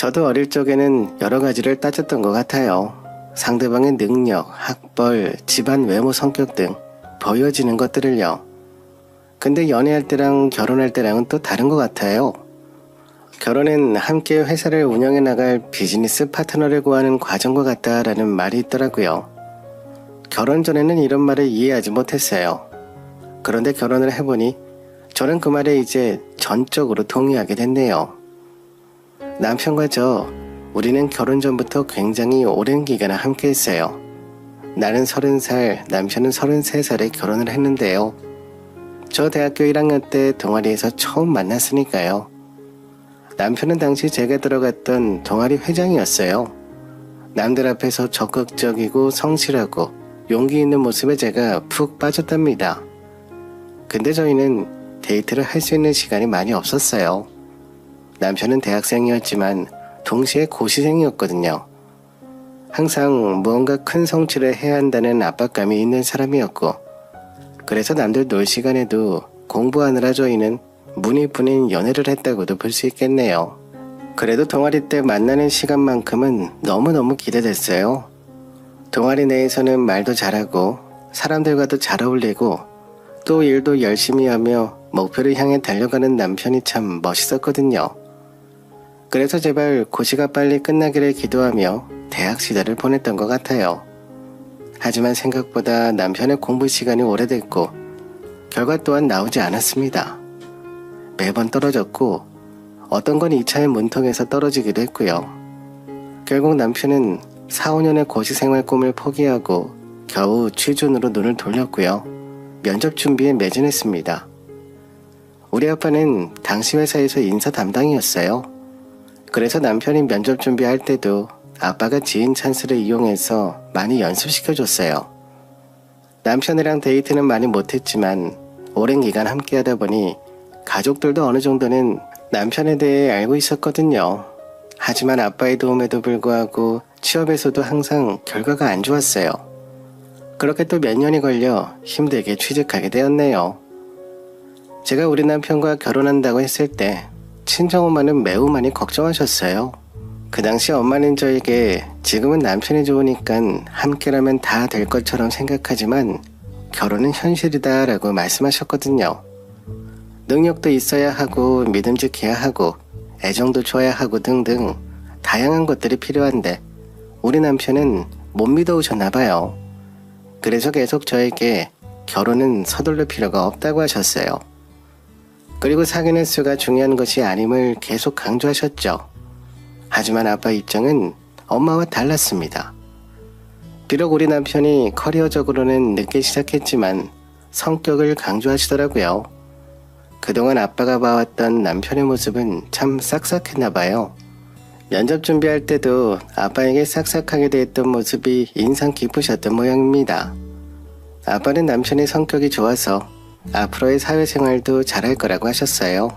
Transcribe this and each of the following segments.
저도 어릴 적에는 여러 가지를 따졌던 것 같아요. 상대방의 능력, 학벌, 집안 외모 성격 등 보여지는 것들을요. 근데 연애할 때랑 결혼할 때랑은 또 다른 것 같아요. 결혼은 함께 회사를 운영해 나갈 비즈니스 파트너를 구하는 과정과 같다라는 말이 있더라고요. 결혼 전에는 이런 말을 이해하지 못했어요. 그런데 결혼을 해보니 저는 그 말에 이제 전적으로 동의하게 됐네요. 남편과 우리는 결혼 전부터 굉장히 오랜 기간을 함께 했어요. 나는 30살, 남편은 33살에 결혼을 했는데요. 저 대학교 1학년 때 동아리에서 처음 만났으니까요. 남편은 당시 제가 들어갔던 동아리 회장이었어요. 남들 앞에서 적극적이고 성실하고 용기 있는 모습에 제가 푹 빠졌답니다. 근데 저희는 데이트를 할 수 있는 시간이 많이 없었어요. 남편은 대학생이었지만 동시에 고시생이었거든요. 항상 무언가 큰 성취를 해야 한다는 압박감이 있는 사람이었고, 그래서 남들 놀 시간에도 공부하느라 저희는 문이뿐인 연애를 했다고도 볼 수 있겠네요. 그래도 동아리 때 만나는 시간만큼은 너무너무 기대됐어요. 동아리 내에서는 말도 잘하고 사람들과도 잘 어울리고 또 일도 열심히 하며 목표를 향해 달려가는 남편이 참 멋있었거든요. 그래서 제발 고시가 빨리 끝나기를 기도하며 대학 시절을 보냈던 것 같아요. 하지만 생각보다 남편의 공부 시간이 오래됐고 결과 또한 나오지 않았습니다. 매번 떨어졌고 어떤 건 2차의 문턱에서 떨어지기도 했고요. 결국 남편은 4, 5년의 고시생활 꿈을 포기하고 겨우 취준으로 눈을 돌렸고요. 면접 준비에 매진했습니다. 우리 아빠는 당시 회사에서 인사 담당이었어요. 그래서 남편이 면접 준비할 때도 아빠가 지인 찬스를 이용해서 많이 연습시켜줬어요. 남편이랑 데이트는 많이 못했지만 오랜 기간 함께 하다 보니 가족들도 어느 정도는 남편에 대해 알고 있었거든요. 하지만 아빠의 도움에도 불구하고 취업에서도 항상 결과가 안 좋았어요. 그렇게 또 몇 년이 걸려 힘들게 취직하게 되었네요. 제가 우리 남편과 결혼한다고 했을 때 친정엄마는 매우 많이 걱정하셨어요. 그 당시 엄마는 저에게 지금은 남편이 좋으니까 함께라면 다 될 것처럼 생각하지만 결혼은 현실이다 라고 말씀하셨거든요. 능력도 있어야 하고 믿음직해야 하고 애정도 줘야 하고 등등 다양한 것들이 필요한데 우리 남편은 못 믿어오셨나 봐요. 그래서 계속 저에게 결혼은 서둘러 필요가 없다고 하셨어요. 그리고 사귀는 수가 중요한 것이 아님을 계속 강조하셨죠. 하지만 아빠 입장은 엄마와 달랐습니다. 비록 우리 남편이 커리어적으로는 늦게 시작했지만 성격을 강조하시더라고요. 그동안 아빠가 봐왔던 남편의 모습은 참 싹싹했나 봐요. 면접 준비할 때도 아빠에게 싹싹하게 대했던 모습이 인상 깊으셨던 모양입니다. 아빠는 남편의 성격이 좋아서 앞으로의 사회생활도 잘할 거라고 하셨어요.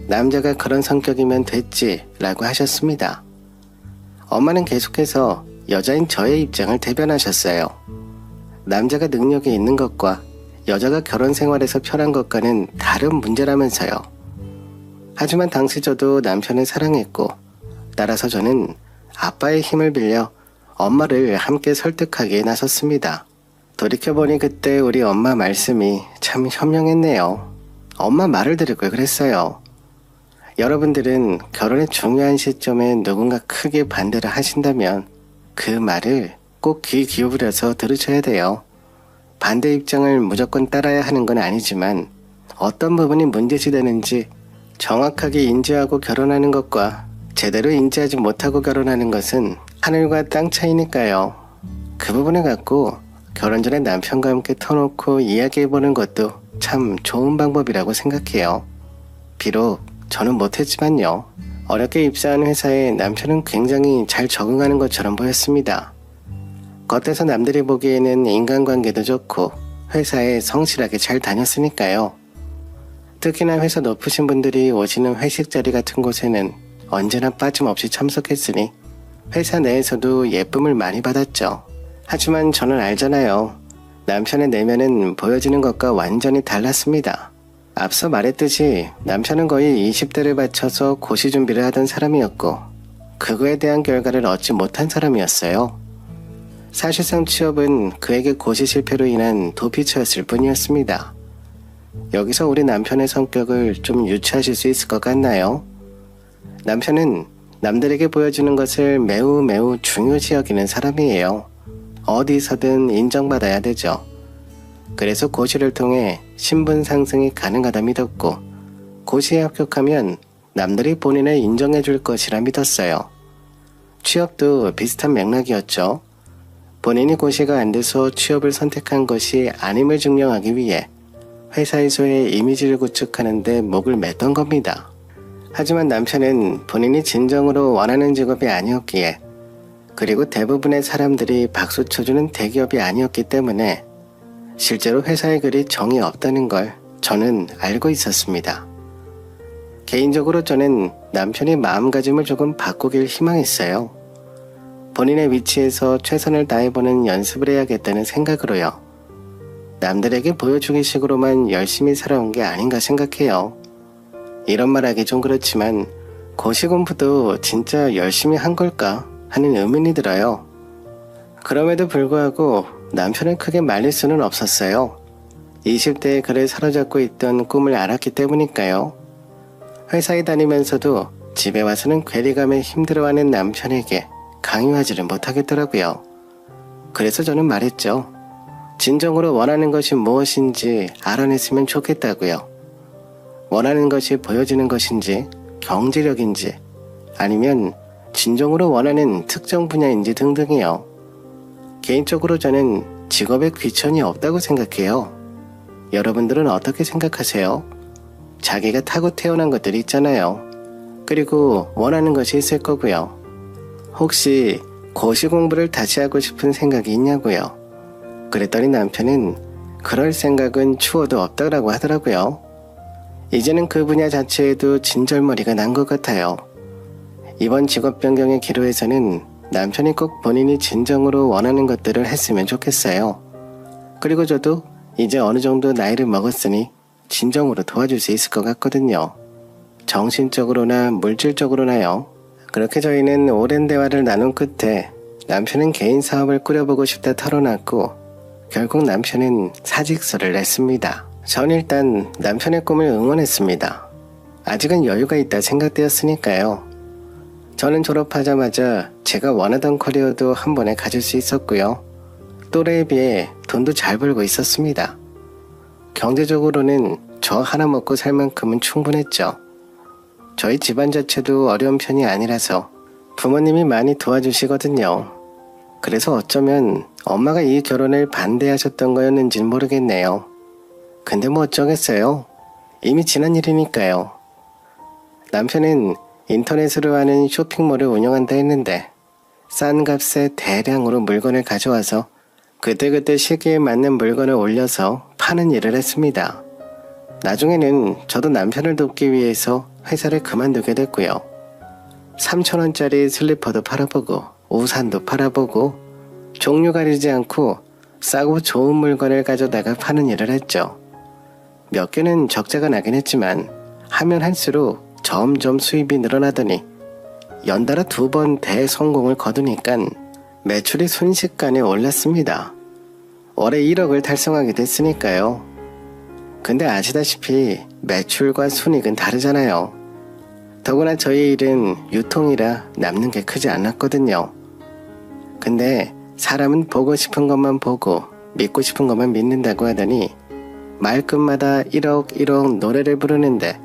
남자가 그런 성격이면 됐지 라고 하셨습니다. 엄마는 계속해서 여자인 저의 입장을 대변하셨어요. 남자가 능력이 있는 것과 여자가 결혼 생활에서 편한 것과는 다른 문제라면서요. 하지만 당시 저도 남편을 사랑했고 따라서 저는 아빠의 힘을 빌려 엄마를 함께 설득하기에 나섰습니다. 돌이켜보니 그때 우리 엄마 말씀이 참 현명했네요. 엄마 말을 들을 걸 그랬어요. 여러분들은 결혼의 중요한 시점에 누군가 크게 반대를 하신다면 그 말을 꼭 귀 기울여서 들으셔야 돼요. 반대 입장을 무조건 따라야 하는 건 아니지만 어떤 부분이 문제시되는지 정확하게 인지하고 결혼하는 것과 제대로 인지하지 못하고 결혼하는 것은 하늘과 땅 차이니까요. 그 부분을 갖고 결혼 전에 남편과 함께 터놓고 이야기해보는 것도 참 좋은 방법이라고 생각해요. 비록 저는 못했지만요. 어렵게 입사한 회사에 남편은 굉장히 잘 적응하는 것처럼 보였습니다. 겉에서 남들이 보기에는 인간관계도 좋고 회사에 성실하게 잘 다녔으니까요. 특히나 회사 높으신 분들이 오시는 회식 자리 같은 곳에는 언제나 빠짐없이 참석했으니 회사 내에서도 예쁨을 많이 받았죠. 하지만 저는 알잖아요. 남편의 내면은 보여지는 것과 완전히 달랐습니다. 앞서 말했듯이 남편은 거의 20대를 바쳐서 고시 준비를 하던 사람이었고 그거에 대한 결과를 얻지 못한 사람이었어요. 사실상 취업은 그에게 고시 실패로 인한 도피처였을 뿐이었습니다. 여기서 우리 남편의 성격을 좀 유추하실 수 있을 것 같나요? 남편은 남들에게 보여주는 것을 매우 중요시 여기는 사람이에요. 어디서든 인정받아야 되죠. 그래서 고시를 통해 신분 상승이 가능하다 믿었고, 고시에 합격하면 남들이 본인을 인정해 줄 것이라 믿었어요. 취업도 비슷한 맥락이었죠. 본인이 고시가 안 돼서 취업을 선택한 것이 아님을 증명하기 위해 회사에서의 이미지를 구축하는 데 목을 맸던 겁니다. 하지만 남편은 본인이 진정으로 원하는 직업이 아니었기에, 그리고 대부분의 사람들이 박수 쳐주는 대기업이 아니었기 때문에 실제로 회사에 그리 정이 없다는 걸 저는 알고 있었습니다. 개인적으로 저는 남편이 마음가짐을 조금 바꾸길 희망했어요. 본인의 위치에서 최선을 다해보는 연습을 해야겠다는 생각으로요. 남들에게 보여주기 식으로만 열심히 살아온 게 아닌가 생각해요. 이런 말하기 좀 그렇지만 고시 공부도 진짜 열심히 한 걸까 하는 의문이 들어요. 그럼에도 불구하고 남편을 크게 말릴 수는 없었어요. 20대에 그를 사로잡고 있던 꿈을 알았기 때문일까요? 회사에 다니면서도 집에 와서는 괴리감에 힘들어하는 남편에게 강요하지를 못하겠더라고요. 그래서 저는 말했죠. 진정으로 원하는 것이 무엇인지 알아냈으면 좋겠다고요. 원하는 것이 보여지는 것인지, 경제력인지, 아니면 진정으로 원하는 특정 분야인지 등등이요. 개인적으로 저는 직업에 귀천이 없다고 생각해요. 여러분들은 어떻게 생각하세요? 자기가 타고 태어난 것들이 있잖아요. 그리고 원하는 것이 있을 거고요. 혹시 고시 공부를 다시 하고 싶은 생각이 있냐고요. 그랬더니 남편은 그럴 생각은 추워도 없다라고 하더라고요. 이제는 그 분야 자체에도 진절머리가 난 것 같아요. 이번 직업 변경의 기로에서는 남편이 꼭 본인이 진정으로 원하는 것들을 했으면 좋겠어요. 그리고 저도 이제 어느 정도 나이를 먹었으니 진정으로 도와줄 수 있을 것 같거든요. 정신적으로나 물질적으로나요. 그렇게 저희는 오랜 대화를 나눈 끝에 남편은 개인 사업을 꾸려보고 싶다 털어놨고, 결국 남편은 사직서를 냈습니다. 전 일단 남편의 꿈을 응원했습니다. 아직은 여유가 있다 생각되었으니까요. 저는 졸업하자마자 제가 원하던 커리어도 한 번에 가질 수 있었고요. 또래에 비해 돈도 잘 벌고 있었습니다. 경제적으로는 저 하나 먹고 살 만큼은 충분했죠. 저희 집안 자체도 어려운 편이 아니라서 부모님이 많이 도와주시거든요. 그래서 어쩌면 엄마가 이 결혼을 반대하셨던 거였는지는 모르겠네요. 근데 뭐 어쩌겠어요. 이미 지난 일이니까요. 남편은 인터넷으로 하는 쇼핑몰을 운영한다 했는데 싼 값에 대량으로 물건을 가져와서 그때그때 시기에 맞는 물건을 올려서 파는 일을 했습니다. 나중에는 저도 남편을 돕기 위해서 회사를 그만두게 됐고요. 3,000원짜리 슬리퍼도 팔아보고 우산도 팔아보고 종류 가리지 않고 싸고 좋은 물건을 가져다가 파는 일을 했죠. 몇 개는 적자가 나긴 했지만 하면 할수록 점점 수입이 늘어나더니 연달아 2번 대성공을 거두니까 매출이 순식간에 올랐습니다. 월에 1억을 달성하게 됐으니까요. 근데 아시다시피 매출과 순익은 다르잖아요. 더구나 저희 일은 유통이라 남는 게 크지 않았거든요. 근데 사람은 보고 싶은 것만 보고 믿고 싶은 것만 믿는다고 하더니 말끝마다 1억 노래를 부르는데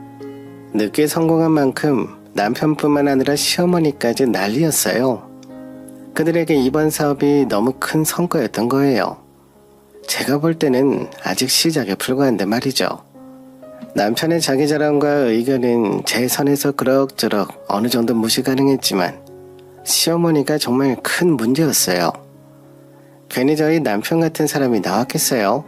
늦게 성공한 만큼 남편뿐만 아니라 시어머니까지 난리였어요. 그들에게 이번 사업이 너무 큰 성과였던 거예요. 제가 볼 때는 아직 시작에 불과한데 말이죠. 남편의 자기 자랑과 의견은 제 선에서 그럭저럭 어느 정도 무시 가능했지만 시어머니가 정말 큰 문제였어요. 괜히 저희 남편 같은 사람이 나왔겠어요?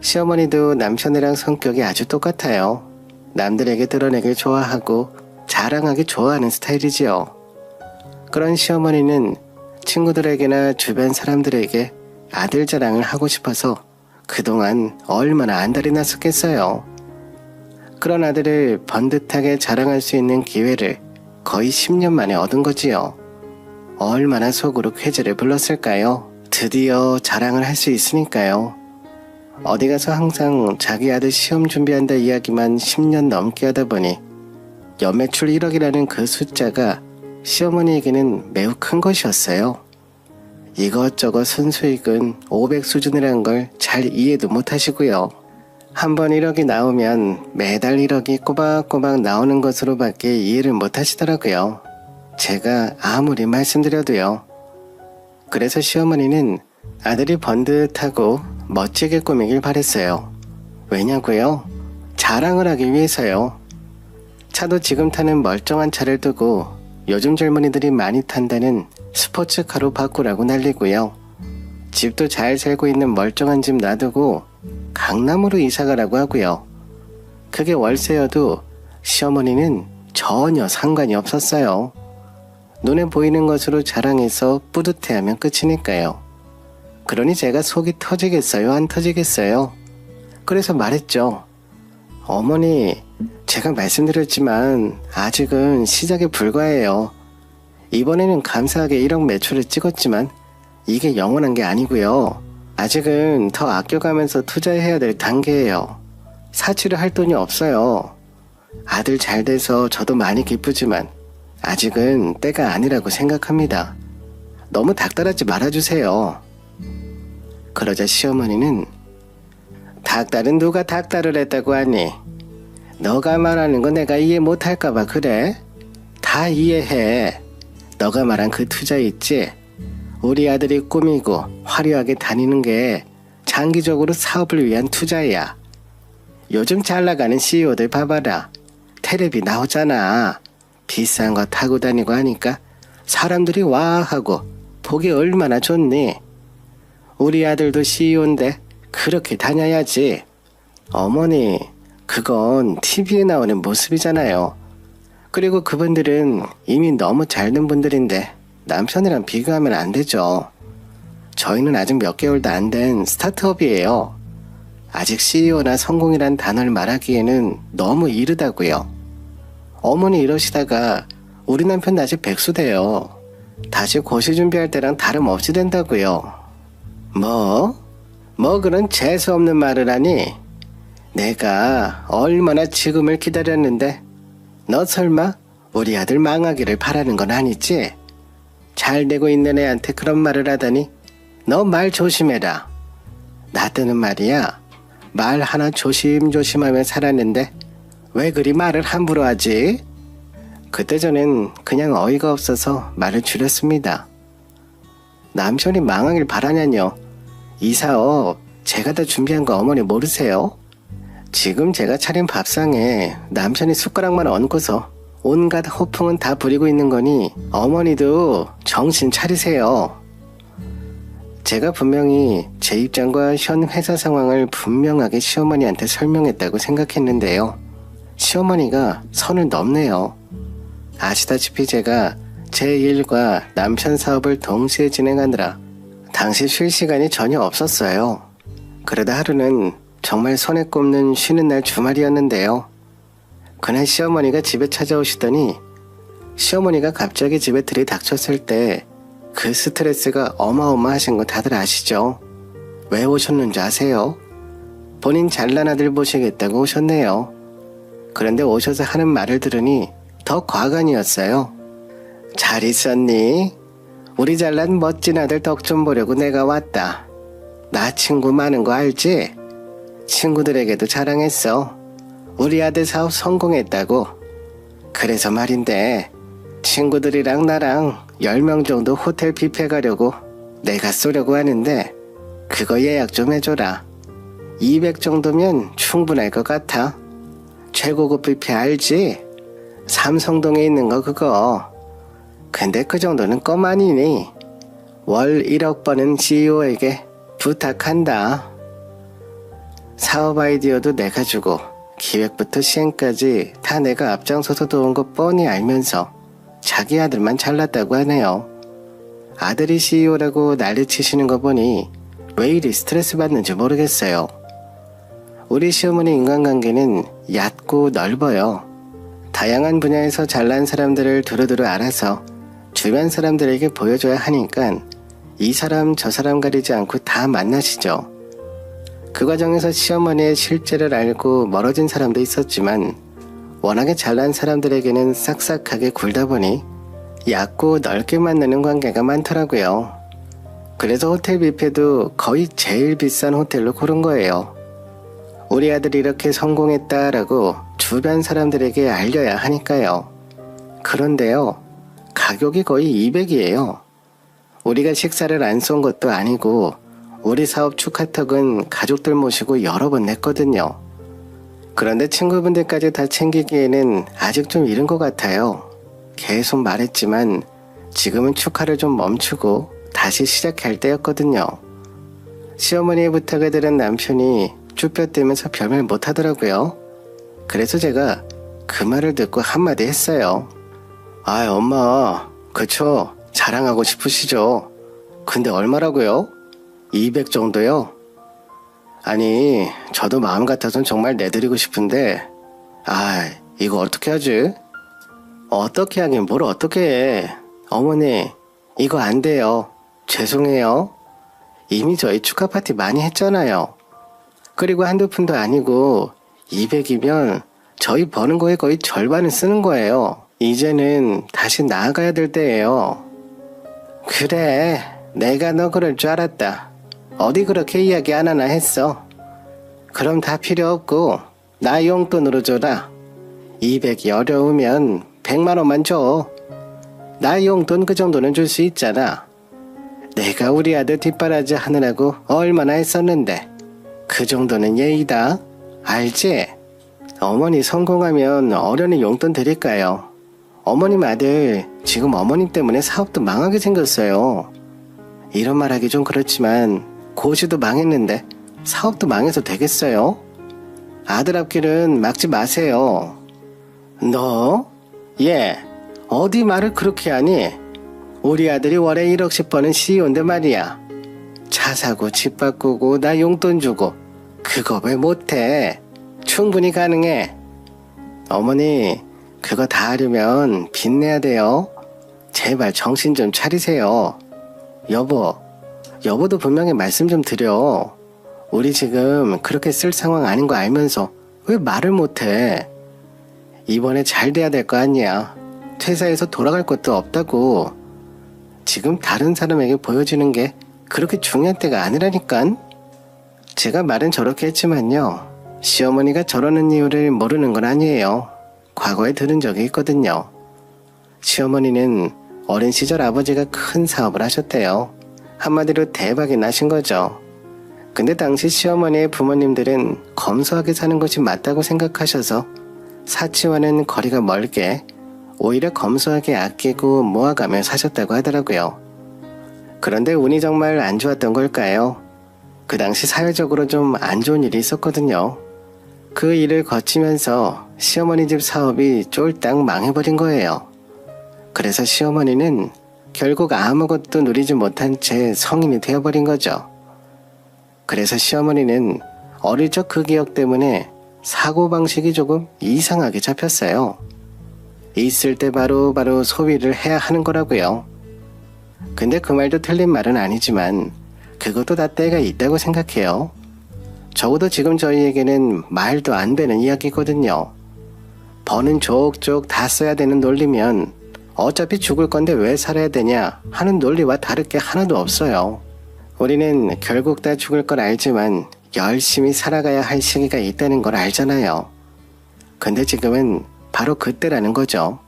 시어머니도 남편이랑 성격이 아주 똑같아요. 남들에게 드러내길 좋아하고 자랑하기 좋아하는 스타일이지요. 그런 시어머니는 친구들에게나 주변 사람들에게 아들 자랑을 하고 싶어서 그동안 얼마나 안달이 났었겠어요. 그런 아들을 번듯하게 자랑할 수 있는 기회를 거의 10년 만에 얻은 거지요. 얼마나 속으로 쾌재를 불렀을까요? 드디어 자랑을 할 수 있으니까요. 어디 가서 항상 자기 아들 시험 준비한다 이야기만 10년 넘게 하다 보니 연매출 1억이라는 그 숫자가 시어머니에게는 매우 큰 것이었어요. 이것저것 순수익은 500 수준이라는 걸 잘 이해도 못하시고요. 한번 1억이 나오면 매달 1억이 꼬박꼬박 나오는 것으로밖에 이해를 못하시더라고요. 제가 아무리 말씀드려도요. 그래서 시어머니는 아들이 번듯하고 멋지게 꾸미길 바랬어요. 왜냐고요? 자랑을 하기 위해서요. 차도 지금 타는 멀쩡한 차를 두고 요즘 젊은이들이 많이 탄다는 스포츠카로 바꾸라고 난리고요. 집도 잘 살고 있는 멀쩡한 집 놔두고 강남으로 이사가라고 하고요. 그게 월세여도 시어머니는 전혀 상관이 없었어요. 눈에 보이는 것으로 자랑해서 뿌듯해하면 끝이니까요. 그러니 제가 속이 터지겠어요? 안 터지겠어요? 그래서 말했죠. 어머니, 제가 말씀드렸지만 아직은 시작에 불과해요. 이번에는 감사하게 1억 매출을 찍었지만 이게 영원한 게 아니고요. 아직은 더 아껴가면서 투자해야 될 단계예요. 사치를 할 돈이 없어요. 아들 잘 돼서 저도 많이 기쁘지만 아직은 때가 아니라고 생각합니다. 너무 닥달하지 말아주세요. 그러자 시어머니는 닥달은 누가 닥달을 했다고 하니? 너가 말하는 거 내가 이해 못할까봐 그래? 다 이해해. 너가 말한 그 투자 있지? 우리 아들이 꾸미고 화려하게 다니는 게 장기적으로 사업을 위한 투자야. 요즘 잘 나가는 CEO들 봐봐라. 텔레비 나오잖아. 비싼 거 타고 다니고 하니까 사람들이 와 하고 보기 얼마나 좋니? 우리 아들도 CEO인데 그렇게 다녀야지. 어머니, 그건 TV에 나오는 모습이잖아요. 그리고 그분들은 이미 너무 잘된 분들인데 남편이랑 비교하면 안 되죠. 저희는 아직 몇 개월도 안 된 스타트업이에요. 아직 CEO나 성공이란 단어를 말하기에는 너무 이르다고요. 어머니 이러시다가 우리 남편 아직 백수 돼요. 다시 고시 준비할 때랑 다름없이 된다고요. 뭐 그런 재수없는 말을 하니? 내가 얼마나 지금을 기다렸는데 너 설마 우리 아들 망하기를 바라는 건 아니지? 잘 되고 있는 애한테 그런 말을 하다니 너 말 조심해라. 나 때는 말이야 말 하나 조심조심하며 살았는데 왜 그리 말을 함부로 하지? 그때 저는 그냥 어이가 없어서 말을 줄였습니다. 남편이 망하길 바라냐뇨. 이 사업 제가 다 준비한 거 어머니 모르세요? 지금 제가 차린 밥상에 남편이 숟가락만 얹고서 온갖 호풍은 다 부리고 있는 거니 어머니도 정신 차리세요. 제가 분명히 제 입장과 현 회사 상황을 분명하게 시어머니한테 설명했다고 생각했는데요. 시어머니가 선을 넘네요. 아시다시피 제가 제 일과 남편 사업을 동시에 진행하느라 당시 쉴 시간이 전혀 없었어요. 그러다 하루는 정말 손에 꼽는 쉬는 날 주말이었는데요. 그날 시어머니가 집에 찾아오시더니 시어머니가 갑자기 집에 들이닥쳤을 때 그 스트레스가 어마어마하신 거 다들 아시죠? 왜 오셨는지 아세요? 본인 잘난 아들 보시겠다고 오셨네요. 그런데 오셔서 하는 말을 들으니 더 과간이었어요. 잘 있었니? 우리 잘난 멋진 아들 덕 좀 보려고 내가 왔다. 나 친구 많은 거 알지? 친구들에게도 자랑했어. 우리 아들 사업 성공했다고. 그래서 말인데 친구들이랑 나랑 10명 정도 호텔 뷔페 가려고 내가 쏘려고 하는데 그거 예약 좀 해줘라. 200 정도면 충분할 것 같아. 최고급 뷔페 알지? 삼성동에 있는 거 그거. 근데 그 정도는 껌 아니니? 월 1억 버는 CEO에게 부탁한다. 사업 아이디어도 내가 주고 기획부터 시행까지 다 내가 앞장서서 도운 거 뻔히 알면서 자기 아들만 잘났다고 하네요. 아들이 CEO라고 난리치시는 거 보니 왜 이리 스트레스 받는지 모르겠어요. 우리 시어머니 인간관계는 얕고 넓어요. 다양한 분야에서 잘난 사람들을 두루두루 알아서 주변 사람들에게 보여줘야 하니까 이 사람 저 사람 가리지 않고 다 만나시죠. 그 과정에서 시어머니의 실제를 알고 멀어진 사람도 있었지만 워낙에 잘난 사람들에게는 싹싹하게 굴다 보니 얕고 넓게 만나는 관계가 많더라고요. 그래서 호텔 뷔페도 거의 제일 비싼 호텔로 고른 거예요. 우리 아들이 이렇게 성공했다라고 주변 사람들에게 알려야 하니까요. 그런데요, 가격이 거의 200이에요. 우리가 식사를 안 쏜 것도 아니고 우리 사업 축하턱은 가족들 모시고 여러 번 냈거든요. 그런데 친구분들까지 다 챙기기에는 아직 좀 이른 것 같아요. 계속 말했지만 지금은 축하를 좀 멈추고 다시 시작할 때였거든요. 시어머니의 부탁을 들은 남편이 쭈뼛대면서 별말 못하더라고요. 그래서 제가 그 말을 듣고 한마디 했어요. 아, 엄마, 그쵸? 자랑하고 싶으시죠? 근데 얼마라고요? 200 정도요? 아니, 저도 마음 같아선 정말 내드리고 싶은데, 이거 어떻게 하지? 어떻게 하긴 뭘 어떻게 해. 어머니, 이거 안 돼요. 죄송해요. 이미 저희 축하 파티 많이 했잖아요. 그리고 한두 푼도 아니고 200이면 저희 버는 거에 거의 절반을 쓰는 거예요. 이제는 다시 나아가야 될 때예요. 그래, 내가 너 그럴 줄 알았다. 어디 그렇게 이야기 안 하나 했어. 그럼 다 필요 없고 나 용돈으로 줘라. 200이 어려우면 100만 원만 줘. 나 용돈 그 정도는 줄 수 있잖아. 내가 우리 아들 뒷바라지 하느라고 얼마나 했었는데 그 정도는 예의다. 알지? 어머니 성공하면 어련히 용돈 드릴까요? 어머님 아들 지금 어머님 때문에 사업도 망하게 생겼어요. 이런 말하기 좀 그렇지만 고시도 망했는데 사업도 망해서 되겠어요? 아들 앞길은 막지 마세요. 너? 예, 어디 말을 그렇게 하니? 우리 아들이 월에 1억씩 버는 CEO인데 말이야. 차 사고 집 바꾸고 나 용돈 주고 그거 왜 못해? 충분히 가능해. 어머니, 그거 다 하려면 빚 내야 돼요. 제발 정신 좀 차리세요. 여보도 분명히 말씀 좀 드려. 우리 지금 그렇게 쓸 상황 아닌 거 알면서 왜 말을 못해? 이번에 잘 돼야 될 거 아니야. 퇴사해서 돌아갈 것도 없다고. 지금 다른 사람에게 보여주는 게 그렇게 중요한 때가 아니라니깐. 제가 말은 저렇게 했지만요, 시어머니가 저러는 이유를 모르는 건 아니에요. 과거에 들은 적이 있거든요. 시어머니는 어린 시절 아버지가 큰 사업을 하셨대요. 한마디로 대박이 나신 거죠. 근데 당시 시어머니의 부모님들은 검소하게 사는 것이 맞다고 생각하셔서 사치와는 거리가 멀게 오히려 검소하게 아끼고 모아가며 사셨다고 하더라고요. 그런데 운이 정말 안 좋았던 걸까요? 그 당시 사회적으로 좀 안 좋은 일이 있었거든요. 그 일을 거치면서 시어머니 집 사업이 쫄딱 망해버린 거예요. 그래서 시어머니는 결국 아무것도 누리지 못한 채 성인이 되어버린 거죠. 그래서 시어머니는 어릴 적 그 기억 때문에 사고방식이 조금 이상하게 잡혔어요. 있을 때 바로 소비를 해야 하는 거라고요. 근데 그 말도 틀린 말은 아니지만 그것도 다 때가 있다고 생각해요. 적어도 지금 저희에게는 말도 안 되는 이야기거든요. 버는 족족 다 써야 되는 논리면 어차피 죽을 건데 왜 살아야 되냐 하는 논리와 다를 게 하나도 없어요. 우리는 결국 다 죽을 걸 알지만 열심히 살아가야 할 시기가 있다는 걸 알잖아요. 근데 지금은 바로 그때라는 거죠.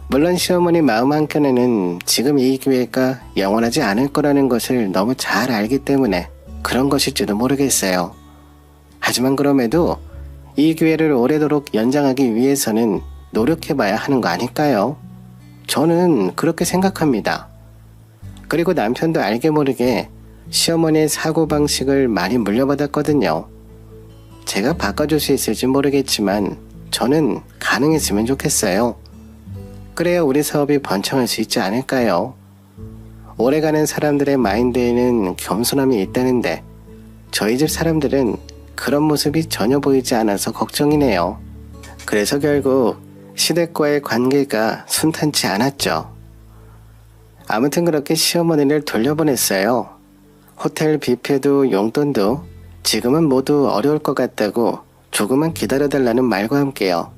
물론 시어머니 마음 한켠에는 지금 이 기회가 영원하지 않을 거라는 것을 너무 잘 알기 때문에 그런 것일지도 모르겠어요. 하지만 그럼에도 이 기회를 오래도록 연장하기 위해서는 노력해봐야 하는 거 아닐까요? 저는 그렇게 생각합니다. 그리고 남편도 알게 모르게 시어머니의 사고방식을 많이 물려받았거든요. 제가 바꿔줄 수 있을지 모르겠지만 저는 가능했으면 좋겠어요. 그래야 우리 사업이 번창할 수 있지 않을까요? 오래가는 사람들의 마인드에는 겸손함이 있다는데 저희 집 사람들은 그런 모습이 전혀 보이지 않아서 걱정이네요. 그래서 결국 시댁과의 관계가 순탄치 않았죠. 아무튼 그렇게 시어머니를 돌려보냈어요. 호텔 뷔페도 용돈도 지금은 모두 어려울 것 같다고 조금만 기다려달라는 말과 함께요.